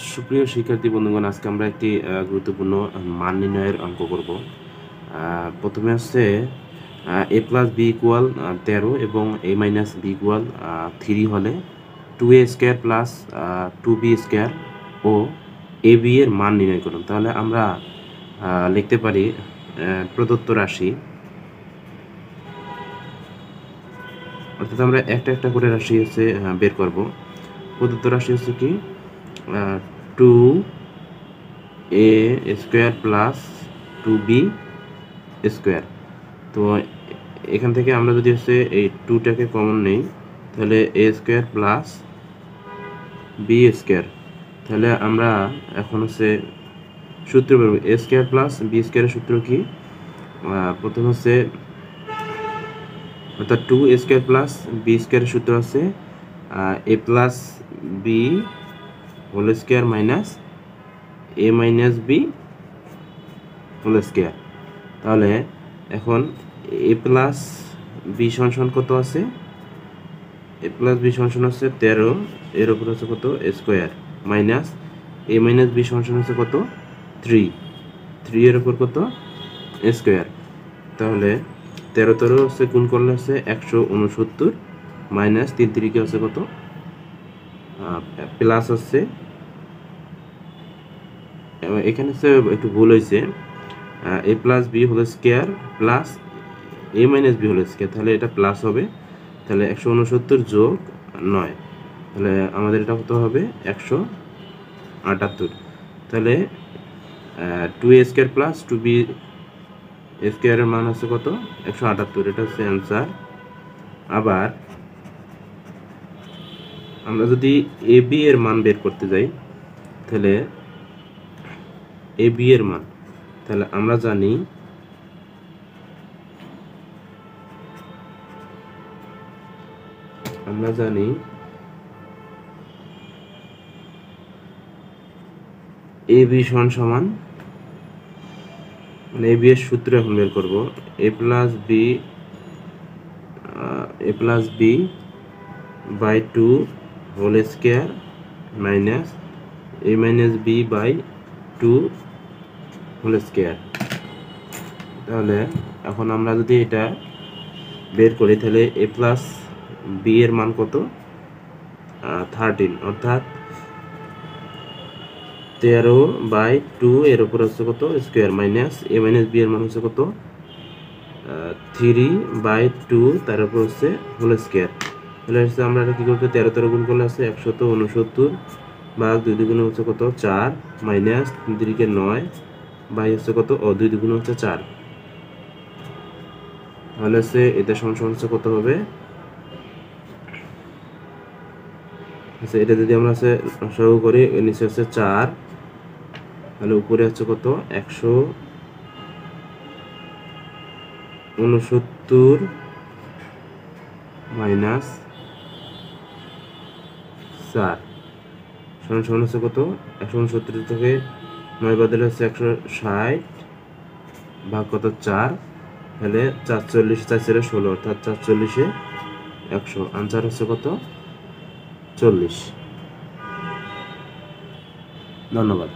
সুপ্রিয় শিক্ষার্থী বন্ধুগণ, আজকে আমরা একটি গুরুত্বপূর্ণ মান নির্ণয়ের অঙ্ক করব। প্রথমে হচ্ছে a প্লাস বি ইকুয়াল 13 এবং a মাইনাস বি ইকুয়াল 3 হলে 2a square plus 2b square ও এ বি এর মান নির্ণয় করুন। তাহলে আমরা লিখতে পারি প্রদত্ত রাশি, অর্থাৎ আমরা একটা একটা করে রাশি হচ্ছে বের করব। প্রদত্ত রাশি হচ্ছে কি 2a square plus 2b square. তো এখান থেকে আমরা যদি হচ্ছে এই 2টাকে কমন নেই, তাহলে a square plus B square. তাহলে আমরা এখন হচ্ছে সূত্র বেরোবো, a স্কোয়ার প্লাস বি স্কোয়ারের সূত্র কি? প্রথম হচ্ছে অর্থাৎ 2a স্কোয়ার প্লাস বি স্কোয়ারের সূত্র আছে a plus B whole square minus A minus B whole square. তাহলে এখন এ প্লাস বি সমান কত আছে? এ প্লাস বি সমান হচ্ছে 13, এর উপর হচ্ছে কত স্কোয়ার, মাইনাস এ মাইনাস বি সমান হচ্ছে কত 3 এর উপর কত স্কোয়ার। তাহলে 13 হচ্ছে গুণ করলে হচ্ছে 169 মাইনাস 3 3 হচ্ছে কত প্লাস হচ্ছে, এখানে হচ্ছে একটু ভুল হয়েছে, a plus B whole square plus a minus B whole square. তাহলে এটা প্লাস হবে, তাহলে 169 যোগ 9, তাহলে আমাদের এটা কত হবে 178। তাহলে 2a স্কোয়ার প্লাস 2b স্কোয়ারের মান হচ্ছে কত 178, এটা হচ্ছে অ্যান্সার। আবার আমরা যদি এ বি এর মান বের করতে যাই, তাহলে এ বি এর মান, তাহলে আমরা জানি এ বি সমান মানে এ বি এর সূত্র এখন বের করব, a plus b by 2 whole square minus A minus b by 2 whole square. তাহলে এখন আমরা যদি এটা বের করি, তাহলে এ প্লাস বি এর মান কত 13, অর্থাৎ 13/2 এর উপর হচ্ছে কত স্কোয়ার, মাইনাস এ মাইনাস বি এর মান হচ্ছে কত 3/2, তার উপর হচ্ছে হোল স্কোয়ার। তাহলে হচ্ছে আমরা এটা কী করতে, 13 গুণ করলে আছে 169 ভাগ 2 দুগুণে হচ্ছে কত 4, মাইনাস 3 3 9 বাই হচ্ছে কত 2 দুগুণে হচ্ছে 4। তাহলে হচ্ছে এটা সমান হচ্ছে কত হবে, আচ্ছা এটা যদি আমরা হচ্ছে সহগ করি, নিচে হচ্ছে 4, তাহলে উপরে হচ্ছে কত 169 মাইনাস 4 সমান হচ্ছে কত 169 থেকে 9 বাদ দিলে হচ্ছে 160 ভাগ কত 4, তাহলে 440 4 16, অর্থাৎ 440-এ 100, আনসার হচ্ছে কত 40। ধন্যবাদ।